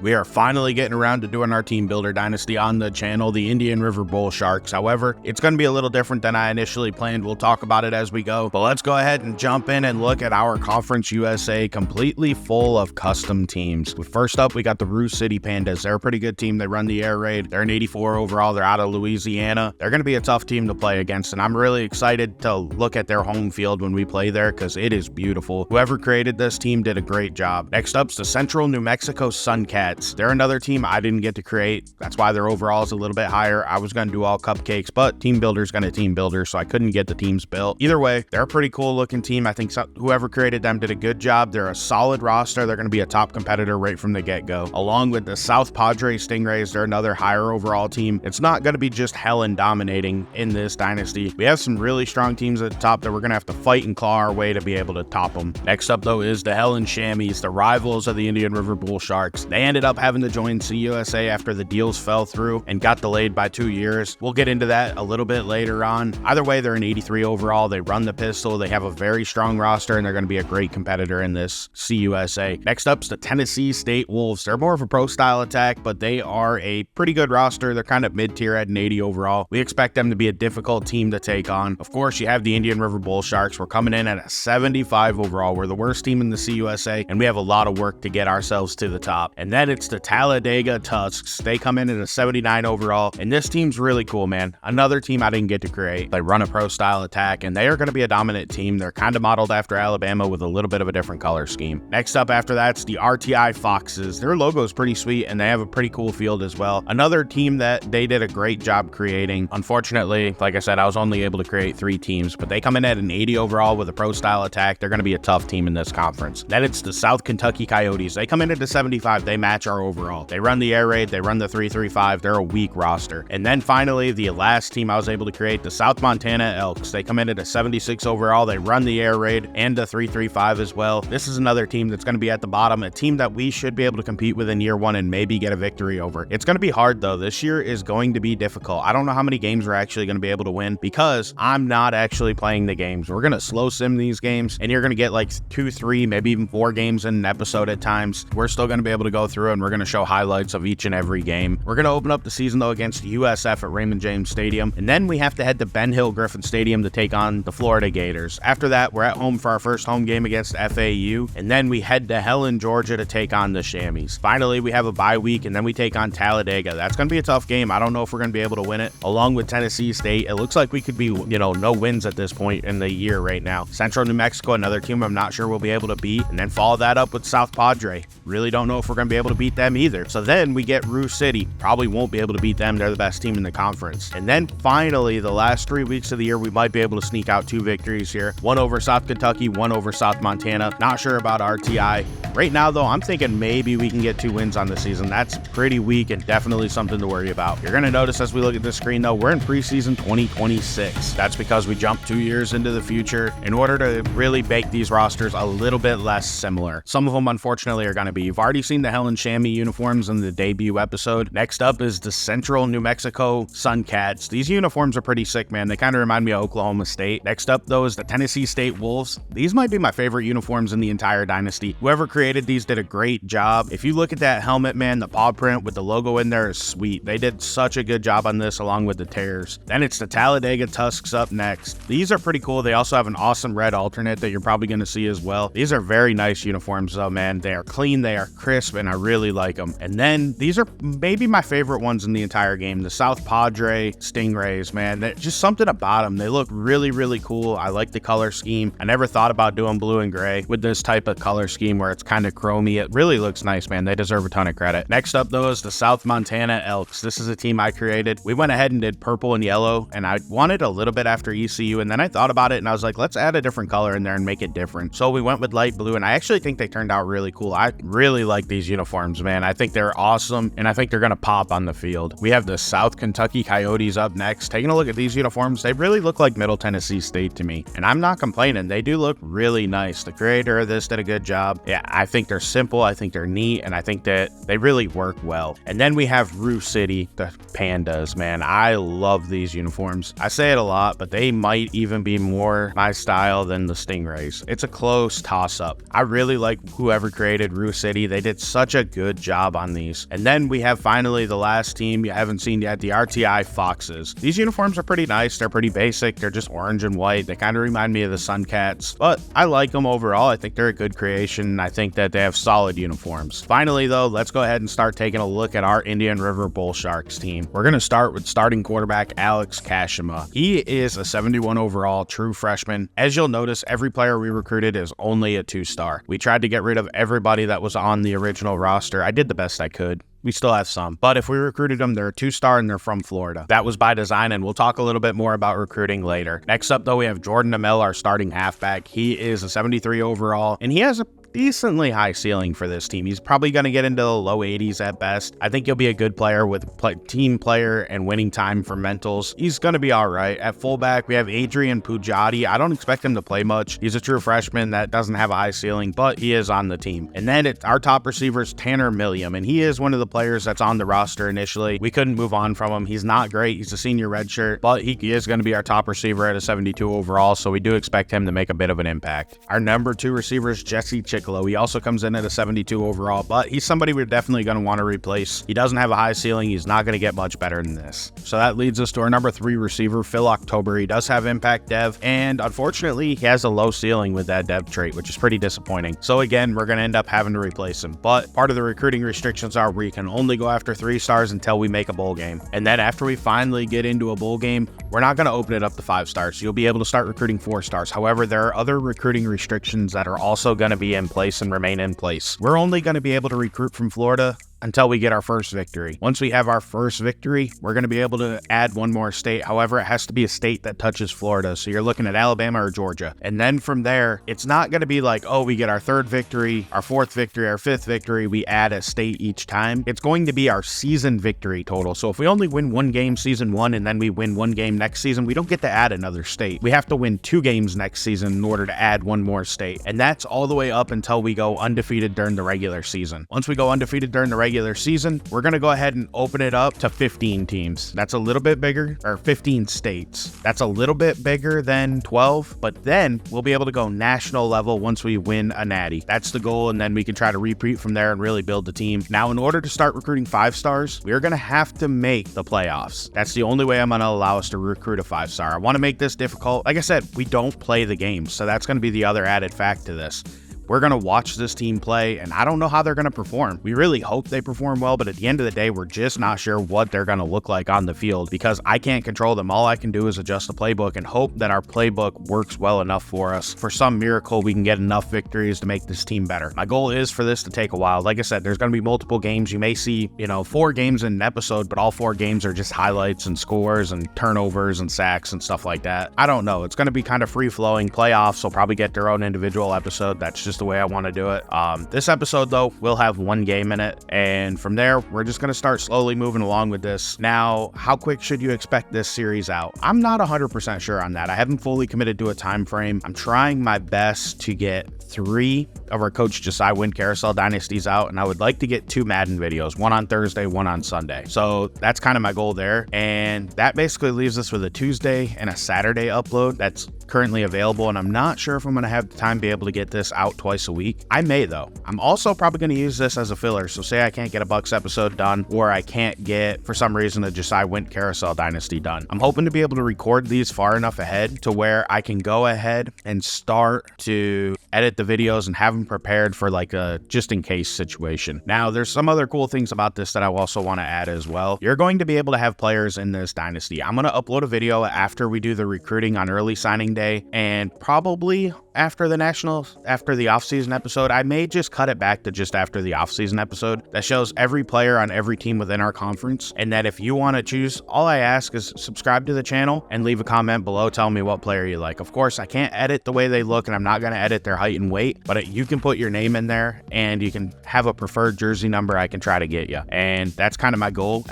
We are finally getting around to doing our team builder dynasty on the channel, the Indian River Bull Sharks. However, it's going to be a little different than I initially planned. We'll talk about it as we go, but let's go ahead and jump in and look at our Conference USA, completely full of custom teams. First up, we got the Roo City Pandas. They're a pretty good team. They run the air raid. They're an 84 overall. They're out of Louisiana. They're going to be a tough team to play against, and I'm really excited to look at their home field when we play there because it is beautiful. Whoever created this team did a great job. Next up's the Central New Mexico Sun Cats. They're another team I didn't get to create. That's why their overall is a little bit higher. I was going to do all cupcakes, but Team Builder's going to Team Builder, so I couldn't get the teams built. Either way, they're a pretty cool looking team. I think whoever created them did a good job. They're a solid roster. They're going to be a top competitor right from the get-go. Along with the South Padre Stingrays, they're another higher overall team. It's not going to be just Helen dominating in this dynasty. We have some really strong teams at the top that we're going to have to fight and claw our way to be able to top them. Next up, though, is the Helen Chamois, the rivals of the Indian River Bull Sharks. They ended up having to join CUSA after the deals fell through and got delayed by 2 years. We'll get into that a little bit later on. Either way, they're an 83 overall. They run the pistol. They have a very strong roster, and they're going to be a great competitor in this CUSA. Next up's the Tennessee State Wolves. They're more of a pro-style attack, but they are a pretty good roster. They're kind of mid-tier at an 80 overall. We expect them to be a difficult team to take on. Of course, you have the Indian River Bull Sharks. We're coming in at a 75 overall. We're the worst team in the CUSA, and we have a lot of work to get ourselves to the top. And then it's the Talladega Tusks. They come in at a 79 overall, and this team's really cool, man. Another team I didn't get to create. They run a pro-style attack, and they are going to be a dominant team. They're kind of modeled after Alabama with a little bit of a different color scheme. Next up after that's the RTI Foxes. Their logo is pretty sweet, and they have a pretty cool field as well. Another team that they did a great job creating. Unfortunately, like I said, I was only able to create 3 teams, but they come in at an 80 overall with a pro-style attack. They're going to be a tough team in this conference. Then it's the South Kentucky Coyotes. They come in at a 75. They match our overall. They run the air raid. They run the 3-3-5. They're a weak roster. And then finally, the last team I was able to create, the South Montana Elks. They come in at a 76 overall. They run the air raid and the 3-3-5 as well. This is another team that's going to be at the bottom, a team that we should be able to compete with in year 1 and maybe get a victory over. It's going to be hard though. This year is going to be difficult. I don't know how many games we're actually going to be able to win because I'm not actually playing the games. We're going to slow sim these games, and you're going to get like 2, 3, maybe even 4 games in an episode at times. We're still going to be able to go through and we're going to show highlights of each and every game. We're going to open up the season though against USF at Raymond James Stadium, and then we have to head to Ben Hill Griffin Stadium to take on the Florida Gators. After that, we're at home for our first home game against FAU, and then we head to Helen, Georgia to take on the Chamois. Finally, we have a bye week, and then we take on Talladega. That's going to be a tough game. I don't know if we're going to be able to win it. Along with Tennessee State, it looks like we could be, no wins at this point in the year right now. Central New Mexico, another team I'm not sure we'll be able to beat, and then follow that up with South Padre. Really don't know if we're going to be able to beat them either. So then we get Roo City. Probably won't be able to beat them. They're the best team in the conference. And then finally, the last 3 weeks of the year, we might be able to sneak out 2 victories here. 1 over South Kentucky, 1 over South Montana. Not sure about RTI. Right now, though, I'm thinking maybe we can get 2 wins on the season. That's pretty weak and definitely something to worry about. You're going to notice as we look at the screen, though, we're in preseason 2026. That's because we jumped 2 years into the future in order to really make these rosters a little bit less similar. Some of them, unfortunately, are going to be. You've already seen the Helen Chamois uniforms in the debut episode. Next up is the Central New Mexico Sun Cats. These uniforms are pretty sick, man. They kind of remind me of Oklahoma State. Next up, though, is the Tennessee State Wolves. These might be my favorite uniforms in the entire dynasty. Whoever created these did a great job. If you look at that helmet, man, the paw print with the logo in there is sweet. They did such a good job on this along with the tears. Then it's the Talladega Tusks up next. These are pretty cool. They also have an awesome red alternate that you're probably going to see as well. These are very nice uniforms though, man. They are clean, they are crisp, and I really like them. And then these are maybe my favorite ones in the entire game. The South Padre Stingrays, man. They're just something about them. They look really, really cool. I like the color scheme. I never thought about doing blue and gray with this type of color scheme where it's kind of chromy. It really looks nice, man. They deserve a ton of credit. Next up though is the South Montana Elks. This is a team I created. We went ahead and did purple and yellow, and I wanted a little bit after ECU, and then I thought about it and I was like, let's add a different color in there and make it different. So we went with light blue, and I actually think they turned out really cool. I really like these uniforms, man. I think they're awesome, and I think they're gonna pop on the field. We have the South Kentucky Coyotes up next. Taking a look at these uniforms, they really look like Middle Tennessee State to me, and I'm not complaining. They do look really nice. The creator of this did a good job. Yeah, I think they're simple, I think they're neat, and I think that they really work well. And then we have Roo City, the Pandas, man. I love these uniforms. I say it a lot, but they might even be more my style than the Stingrays. It's a close toss-up. I really like whoever created Roo City. They did such a good job on these. And then we have finally the last team you haven't seen yet, the RTI Foxes. These uniforms are pretty nice. They're pretty basic. They're just orange and white. They kind of remind me of the Sun Cats, but I like them overall. I think they're a good creation. I think that they have solid uniforms. Finally, though, let's go ahead and start taking a look at our Indian River Bull Sharks team. We're going to start with starting quarterback Alex Kashima. He is a 71 overall true freshman. As you'll notice, every player we recruited is only a 2-star. We tried to get rid of everybody that was on the original roster. I did the best I could. We still have some, but if we recruited them, they're a 2-star and they're from Florida. That was by design, and we'll talk a little bit more about recruiting later. Next up, though, we have Jordan Amell, our starting halfback. He is a 73 overall, and he has a decently high ceiling for this team. He's probably going to get into the low 80s at best. I think he'll be a good player with team player and winning time for mentals. He's going to be all right. At fullback, we have Adrian Pujati. I don't expect him to play much. He's a true freshman that doesn't have a high ceiling, but he is on the team. And then our top receiver is Tanner Milliam, and he is one of the players that's on the roster initially. We couldn't move on from him. He's not great. He's a senior redshirt, but he is going to be our top receiver at a 72 overall, so we do expect him to make a bit of an impact. Our number 2 receiver is Jesse Chickalow. He also comes in at a 72 overall, but he's somebody we're definitely going to want to replace. He doesn't have a high ceiling. He's not going to get much better than this. So that leads us to our number 3 receiver, Phil October. He does have impact dev, and unfortunately, he has a low ceiling with that dev trait, which is pretty disappointing. So again, we're going to end up having to replace him, but part of the recruiting restrictions are we can only go after 3 stars until we make a bowl game. And then after we finally get into a bowl game, we're not going to open it up to 5 stars. You'll be able to start recruiting 4 stars. However, there are other recruiting restrictions that are also going to be in place and remain in place. We're only going to be able to recruit from Florida until we get our first victory. Once we have our first victory, we're going to be able to add one more state. However, it has to be a state that touches Florida. So you're looking at Alabama or Georgia. And then from there, it's not going to be like, oh, we get our 3rd victory, our 4th victory, our 5th victory. We add a state each time. It's going to be our season victory total. So if we only win 1 game season 1 and then we win 1 game next season, we don't get to add another state. We have to win 2 games next season in order to add 1 more state. And that's all the way up until we go undefeated during the regular season. Once we go undefeated during the regular season, we're going to go ahead and open it up to 15 teams. That's a little bit bigger, or 15 states. That's a little bit bigger than 12, but then we'll be able to go national level once we win a natty. That's the goal, and then we can try to repeat from there and really build the team. Now, in order to start recruiting 5 stars, we're going to have to make the playoffs. That's the only way I'm going to allow us to recruit a 5-star. I want to make this difficult. Like I said, we don't play the games, so that's going to be the other added fact to this. We're going to watch this team play, and I don't know how they're going to perform. We really hope they perform well, but at the end of the day, we're just not sure what they're going to look like on the field because I can't control them. All I can do is adjust the playbook and hope that our playbook works well enough for us. For some miracle, we can get enough victories to make this team better. My goal is for this to take a while. Like I said, there's going to be multiple games. You may see, 4 games in an episode, but all 4 games are just highlights and scores and turnovers and sacks and stuff like that. I don't know. It's going to be kind of free-flowing. Playoffs will probably get their own individual episode. That's just the way I want to do it. This episode, though, will have 1 game in it, and from there, we're just going to start slowly moving along with this. Now, how quick should you expect this series out? I'm not 100% sure on that. I haven't fully committed to a time frame. I'm trying my best to get 3 of our Coach Josiah Wynn Carousel Dynasties out, and I would like to get 2 Madden videos, 1 on Thursday, 1 on Sunday. So that's kind of my goal there, and that basically leaves us with a Tuesday and a Saturday upload that's currently available, and I'm not sure if I'm going to have the time to be able to get this out twice a week. I may, though. I'm also probably going to use this as a filler, so say I can't get a Bucks episode done, or I can't get, for some reason, a Josiah Wynn Carousel Dynasty done. I'm hoping to be able to record these far enough ahead to where I can go ahead and start to edit the videos and have them prepared for like a just-in-case situation. Now, there's some other cool things about this that I also want to add as well. You're going to be able to have players in this Dynasty. I'm going to upload a video after we do the recruiting on early signing day, and probably after the offseason episode. I may just cut it back to just after the offseason episode that shows every player on every team within our conference, and that if you want to choose, all I ask is subscribe to the channel and leave a comment below telling me what player you like. Of course, I can't edit the way they look, and I'm not going to edit their height and weight, but you can put your name in there, and you can have a preferred jersey number I can try to get you, and that's kind of my goal.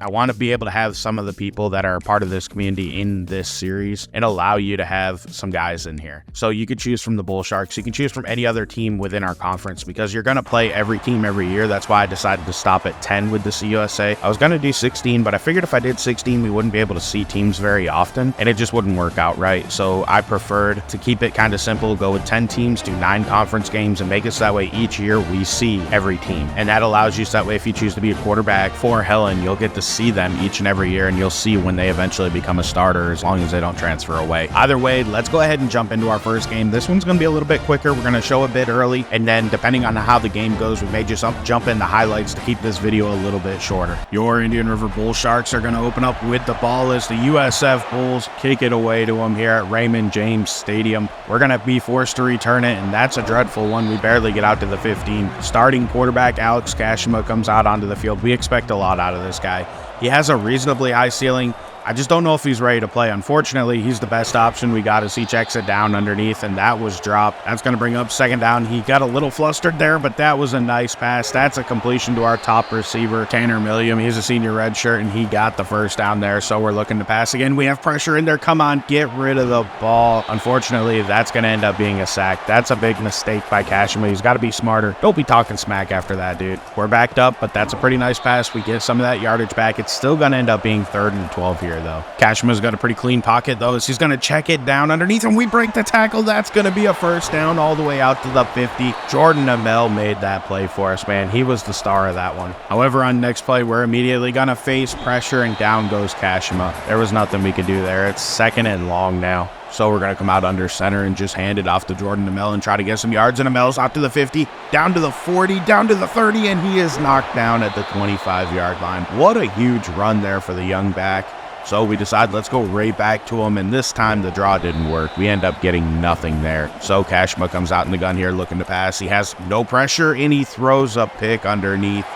I want to be able to have some of the people that are a part of this community in this series and allow you to have some guys in here. So you could choose from the Bull Sharks. You can choose from any other team within our conference, because you're going to play every team every year. That's why I decided to stop at 10 with the CUSA. I was going to do 16, but I figured if I did 16, we wouldn't be able to see teams very often, and it just wouldn't work out right. So I preferred to keep it kind of simple, go with 10 teams, do 9 conference games, and make it so that way each year we see every team. And that allows you, so that way if you choose to be a quarterback for Helen, you'll get to see them each and every year, and you'll see when they eventually become a starter, as long as they don't transfer away. Either way, let's go ahead and jump into our first game. This one's going to be a little bit quicker. We're going to show a bit early, and then depending on how the game goes, we may just jump in the highlights to keep this video a little bit shorter. Your Indian River Bull Sharks are going to open up with the ball as the USF Bulls kick it away to them here at Raymond James Stadium. We're going to be forced to return it, and that's a dreadful one. We barely get out to the 15. Starting quarterback Alex Kashima comes out onto the field. We expect a lot out of this guy. He has a reasonably high ceiling. I just don't know if he's ready to play. Unfortunately, he's the best option we got as he checks it down underneath, and that was dropped. That's going to bring up second down. He got a little flustered there, but that was a nice pass. That's a completion to our top receiver, Tanner Milliam. He's a senior redshirt, and he got the first down there, so we're looking to pass again. We have pressure in there. Come on, get rid of the ball. Unfortunately, that's going to end up being a sack. That's a big mistake by Kashima. He's got to be smarter. Don't be talking smack after that, dude. We're backed up, but that's a pretty nice pass. We get some of that yardage back. It's still going to end up being 3rd and 12 here, though. Kashima's got a pretty clean pocket, though, as he's going to check it down underneath, and we break the tackle. That's going to be a first down all the way out to the 50. Jordan Amell made that play for us, man. He was the star of that one. However, on next play, we're immediately going to face pressure, and down goes Kashima. There was nothing we could do there. It's 2nd and long now. So we're going to come out under center and just hand it off to Jordan Amell and try to get some yards. And Amell's out to the 50, down to the 40, down to the 30, and he is knocked down at the 25-yard line. What a huge run there for the young back. So we decide, let's go right back to him, and this time the draw didn't work. We end up getting nothing there. So Kashima comes out in the gun here looking to pass. He has no pressure, and he throws a pick underneath.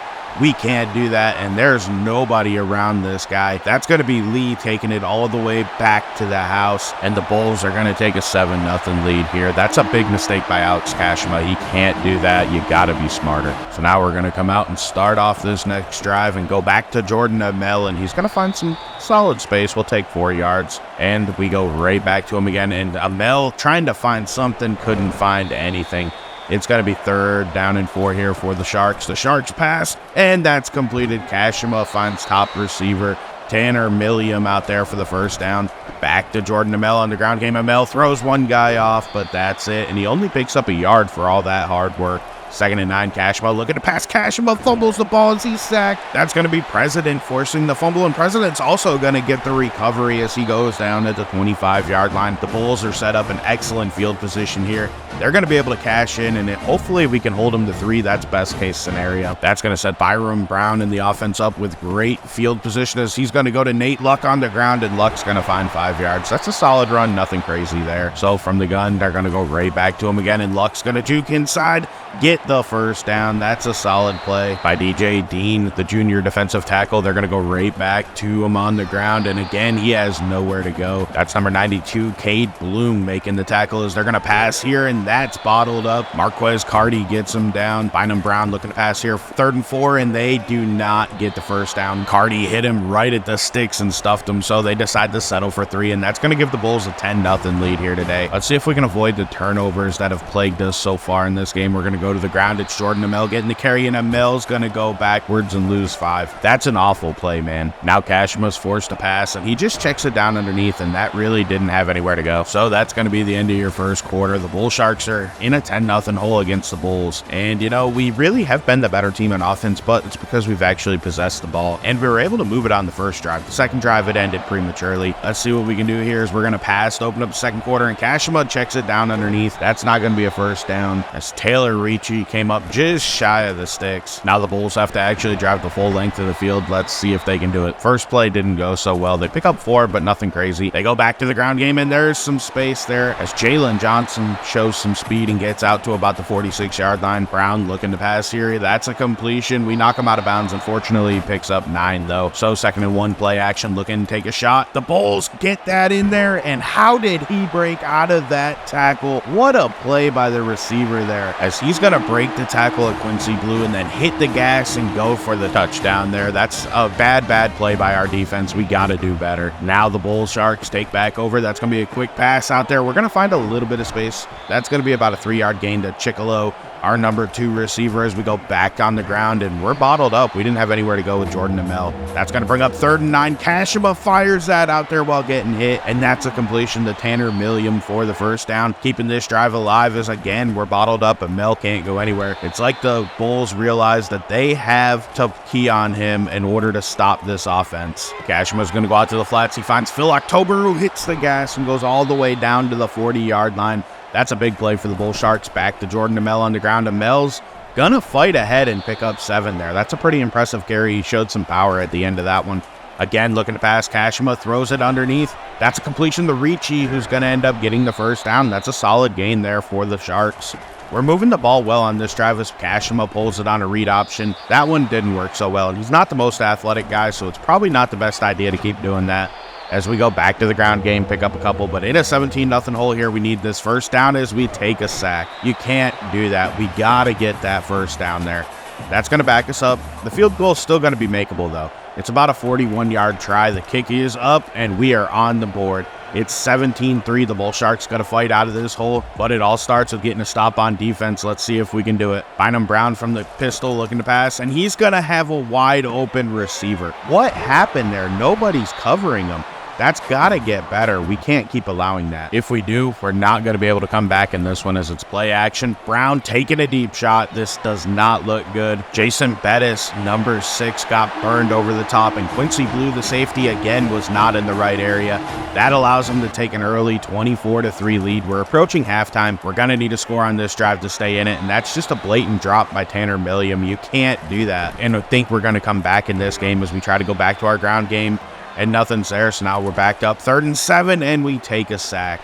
We can't do that, and there's nobody around this guy. That's going to be Lee taking it all the way back to the house, and the Bulls are going to take a 7-0 lead here. That's a big mistake by Alex Kashima. He can't do that. You got to be smarter. So now we're going to come out and start off this next drive and go back to Jordan Amell, and he's going to find some solid space. We'll take 4 yards, and we go right back to him again, and Amell trying to find something, couldn't find anything. It's going to be 3rd down and 4 here for the Sharks. The Sharks pass, and that's completed. Kashima finds top receiver Tanner Milliam out there for the first down. Back to Jordan Amell on the ground game. Amell throws one guy off, but that's it. And he only picks up a yard for all that hard work. 2nd and 9, Kashima looking to pass. Kashima fumbles the ball as he's sacked. That's going to be President forcing the fumble, and President's also going to get the recovery as he goes down at the 25-yard line. The Bulls are set up in excellent field position here. They're going to be able to cash in, and hopefully we can hold them to 3. That's best case scenario. That's going to set Byram Brown in the offense up with great field position as he's going to go to Nate Luck on the ground, and Luck's going to find 5 yards. That's a solid run, nothing crazy there. So from the gun, they're going to go right back to him again, and Luck's going to juke inside, get the first down. That's a solid play by DJ Dean, the junior defensive tackle. They're going to go right back to him on the ground, and again, he has nowhere to go. That's number 92, Cade Bloom, making the tackle as they're going to pass here, and that's bottled up. Marquez Carty gets him down. Bynum Brown looking to pass here, 3rd and 4, and they do not get the first down. Carty hit him right at the sticks and stuffed him, so they decide to settle for 3, and that's going to give the Bulls a 10-0 lead here today. Let's see if we can avoid the turnovers that have plagued us so far in this game. We're going to go to the ground. It's Jordan Amell getting the carry, and Amell's going to go backwards and lose 5. That's an awful play, man. Now Kashima's forced to pass, and he just checks it down underneath, and that really didn't have anywhere to go. So that's going to be the end of your first quarter. The Bull Sharks are in a 10-0 hole against the Bulls, and you know, we really have been the better team on offense, but it's because we've actually possessed the ball, and we were able to move it on the first drive. The second drive, it ended prematurely. Let's see what we can do here is we're going to pass to open up the second quarter, and Kashima checks it down underneath. That's not going to be a first down as Taylor Ricci came up just shy of the sticks. Now the Bulls have to actually drive the full length of the field. Let's see if they can do it. First play didn't go so well. They pick up 4, but nothing crazy. They go back to the ground game, and there's some space there as Jalen Johnson shows some speed and gets out to about the 46-yard line. Brown looking to pass here. That's a completion. We knock him out of bounds. Unfortunately, he picks up 9, though. So 2nd and 1, play action, looking to take a shot. The Bulls get that in there, and how did he break out of that tackle? What a play by the receiver there as he's going to break the tackle at Quincy Blue and then hit the gas and go for the touchdown there. That's a bad play by our defense. We got to do better. Now the Bull Sharks take back over. That's going to be a quick pass out there. We're going to find a little bit of space. That's going to be about a 3-yard gain to Chicolo, our number 2 receiver, as we go back on the ground, and we're bottled up. We didn't have anywhere to go with Jordan Amell. That's going to bring up 3rd and 9. Kashima fires that out there while getting hit, and that's a completion to Tanner Milliam for the first down. Keeping this drive alive as, again, we're bottled up and Mel can't go anywhere. It's like the Bulls realize that they have to key on him in order to stop this offense. Kashima's going to go out to the flats. He finds Phil October, who hits the gas and goes all the way down to the 40-yard line. That's a big play for the Bull Sharks. Back to Jordan Amell on the ground. Amell's gonna fight ahead and pick up 7 there. That's a pretty impressive carry. He showed some power at the end of that one. Again, looking to pass. Kashima throws it underneath. That's a completion to Ricci, who's gonna end up getting the first down. That's a solid gain there for the Sharks. We're moving the ball well on this drive as Kashima pulls it on a read option. That one didn't work so well, and he's not the most athletic guy, so it's probably not the best idea to keep doing that. As we go back to the ground game, pick up a couple, but in a 17-0 hole here, we need this first down as we take a sack. You can't do that. We got to get that first down there. That's going to back us up. The field goal is still going to be makeable, though. It's about a 41-yard try. The kick is up, and we are on the board. It's 17-3. The Bull Sharks got to fight out of this hole, but it all starts with getting a stop on defense. Let's see if we can do it. Bynum Brown from the pistol looking to pass, and he's going to have a wide-open receiver. What happened there? Nobody's covering him. That's got to get better. We can't keep allowing that. If we do, we're not going to be able to come back in this one as it's play action. Brown taking a deep shot. This does not look good. Jason Bettis, number 6, got burned over the top, and Quincy Blue, the safety, again, was not in the right area. That allows them to take an early 24-3 lead. We're approaching halftime. We're going to need a score on this drive to stay in it, and that's just a blatant drop by Tanner Milliam. You can't do that. And I think we're going to come back in this game as we try to go back to our ground game. And nothing's there, so now we're backed up 3rd and 7, and we take a sack.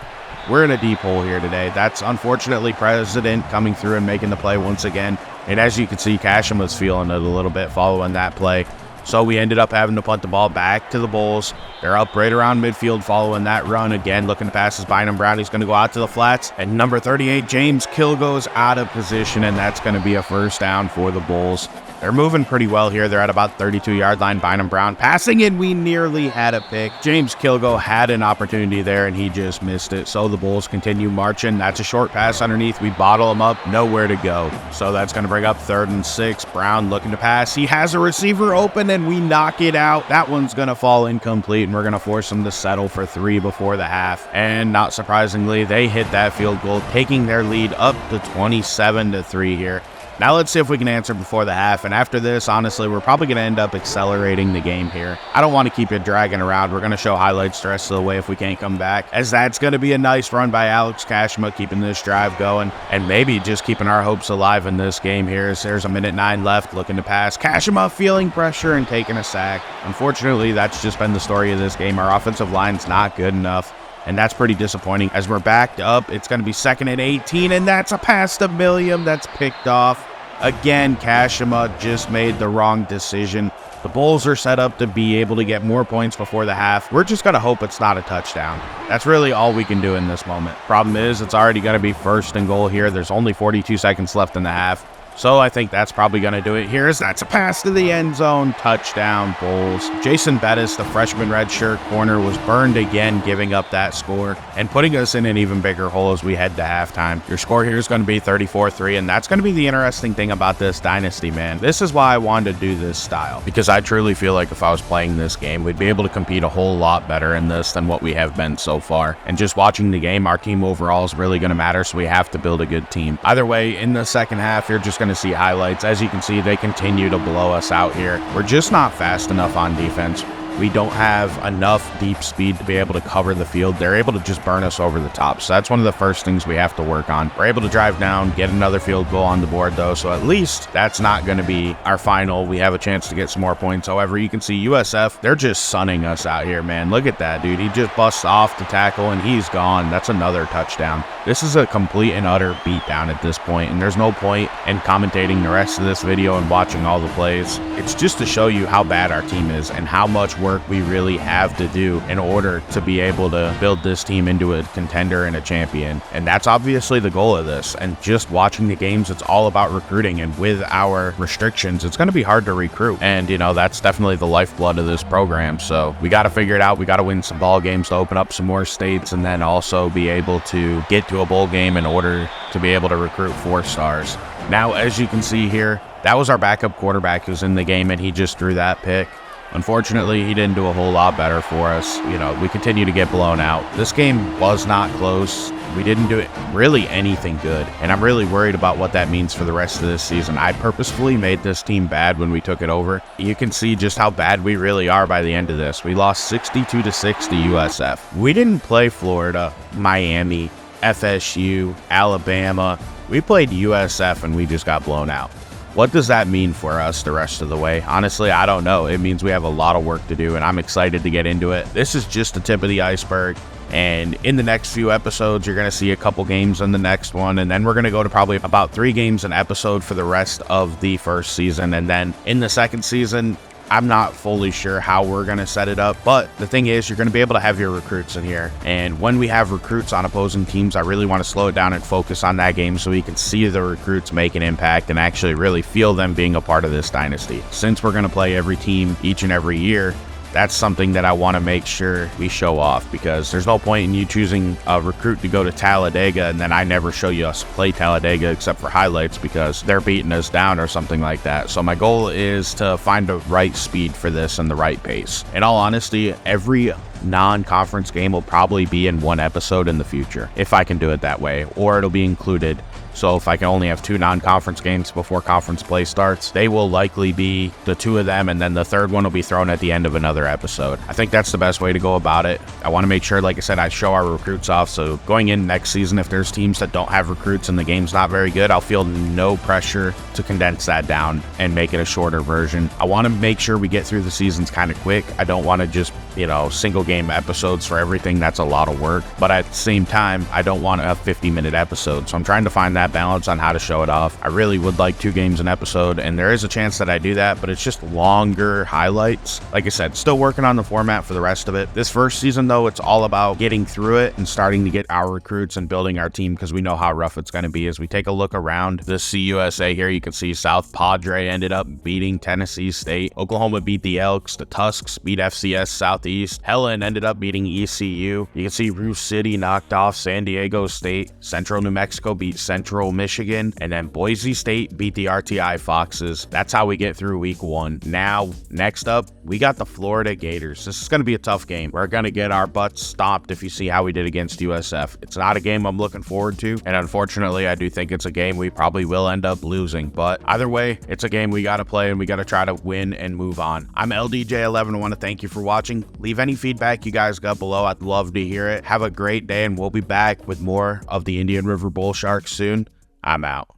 We're in a deep hole here today. That's unfortunately President coming through and making the play once again. And as you can see, Kashima's feeling it a little bit following that play. So we ended up having to punt the ball back to the Bulls. They're up right around midfield following that run. Again, looking to pass his Bynum Brown. He's going to go out to the flats. And number 38, James Kill, goes out of position, and that's going to be a first down for the Bulls. They're moving pretty well here. They're at about 32-yard line. Bynum Brown passing, and we nearly had a pick. James Kilgo had an opportunity there, and he just missed it. So the Bulls continue marching. That's a short pass underneath. We bottle him up. Nowhere to go. So that's going to bring up 3rd and 6. Brown looking to pass. He has a receiver open, and we knock it out. That one's going to fall incomplete, and we're going to force them to settle for 3 before the half. And not surprisingly, they hit that field goal, taking their lead up to 27-3 here. Now let's see if we can answer before the half, and after this, honestly, we're probably going to end up accelerating the game here. I don't want to keep it dragging around. We're going to show highlights the rest of the way if we can't come back, as that's going to be a nice run by Alex Kashima, keeping this drive going, and maybe just keeping our hopes alive in this game here. As there's a minute 9 left, looking to pass. Kashima feeling pressure and taking a sack. Unfortunately, that's just been the story of this game. Our offensive line's not good enough, and that's pretty disappointing. As we're backed up, it's going to be 2nd and 18, and that's a pass to Milliam that's picked off. Again, Kashima just made the wrong decision. The Bulls are set up to be able to get more points before the half. We're just going to hope it's not a touchdown. That's really all we can do in this moment. Problem is, it's already going to be 1st and goal here. There's only 42 seconds left in the half. So I think that's probably going to do it here. That's a pass to the end zone. Touchdown, Bulls. Jason Bettis, the freshman redshirt corner, was burned again, giving up that score and putting us in an even bigger hole as we head to halftime. Your score here is going to be 34-3, and that's going to be the interesting thing about this dynasty, man. This is why I wanted to do this style, because I truly feel like if I was playing this game, we'd be able to compete a whole lot better in this than what we have been so far. And just watching the game, our team overall is really going to matter, so we have to build a good team. Either way, in the second half, you're just going to see highlights. As you can see, they continue to blow us out here. We're just not fast enough on defense. We don't have enough deep speed to be able to cover the field. They're able to just burn us over the top. So that's one of the first things we have to work on. We're able to drive down, get another field goal on the board though. So at least that's not going to be our final. We have a chance to get some more points. However, you can see USF, they're just sunning us out here, man. Look at that, dude. He just busts off the tackle and he's gone. That's another touchdown. This is a complete and utter beatdown at this point, and there's no point in commentating the rest of this video and watching all the plays. It's just to show you how bad our team is and how much work we really have to do in order to be able to build this team into a contender and a champion. And that's obviously the goal of this. And just watching the games, it's all about recruiting. And with our restrictions, it's going to be hard to recruit. And, you know, that's definitely the lifeblood of this program. So we got to figure it out. We got to win some ball games to open up some more states, and then also be able to get to a bowl game in order to be able to recruit 4 stars. Now, as you can see here, that was our backup quarterback who's in the game, and he just threw that pick. Unfortunately, he didn't do a whole lot better for us. You know, we continue to get blown out. This game was not close. We didn't do it really anything good, and I'm really worried about what that means for the rest of this season. I purposefully made this team bad when we took it over. You can see just how bad we really are by the end of this. We lost 62-6 to USF. We didn't play Florida, Miami, FSU, Alabama. We played USF and we just got blown out. What does that mean for us the rest of the way? Honestly, I don't know. It means we have a lot of work to do, and I'm excited to get into it. This is just the tip of the iceberg, and in the next few episodes, you're going to see a couple games in the next one, and then we're going to go to probably about 3 games an episode for the rest of the first season. And then in the second season, I'm not fully sure how we're going to set it up, but the thing is, you're going to be able to have your recruits in here. And when we have recruits on opposing teams, I really want to slow it down and focus on that game so we can see the recruits make an impact and actually really feel them being a part of this dynasty. Since we're going to play every team each and every year, that's something that I want to make sure we show off, because there's no point in you choosing a recruit to go to Talladega and then I never show you us play Talladega except for highlights because they're beating us down or something like that. So my goal is to find the right speed for this and the right pace. In all honesty, every non-conference game will probably be in one episode in the future, if I can do it that way, or it'll be included. So if I can only have 2 non-conference games before conference play starts, they will likely be the 2 of them, and then the third one will be thrown at the end of another episode. I think that's the best way to go about it. I want to make sure, like I said, I show our recruits off. So going in next season, if there's teams that don't have recruits and the game's not very good, I'll feel no pressure to condense that down and make it a shorter version. I want to make sure we get through the seasons kind of quick. I don't want to just, you know, single game episodes for everything. That's a lot of work. But at the same time, I don't want a 50-minute episode. So I'm trying to find that balance on how to show it off. I really would like 2 games an episode, and there is a chance that I do that, but it's just longer highlights. Like I said, still working on the format for the rest of it. This first season, though, it's all about getting through it and starting to get our recruits and building our team, because we know how rough it's going to be. As we take a look around the CUSA here, you can see South Padre ended up beating Tennessee State. Oklahoma beat the Elks. The Tusks beat FCS Southeast. Helen ended up beating ECU. You can see Rue City knocked off San Diego State. Central New Mexico beat Central Michigan, and then Boise State beat the RTI Foxes. That's how we get through week 1. Now, next up, we got the Florida Gators. This is going to be a tough game. We're going to get our butts stomped if you see how we did against USF. It's not a game I'm looking forward to, and unfortunately, I do think it's a game we probably will end up losing. But either way, it's a game we got to play, and we got to try to win and move on. I'm LDJ11. I want to thank you for watching. Leave any feedback you guys got below. I'd love to hear it. Have a great day, and we'll be back with more of the Indian River Bull Sharks soon. I'm out.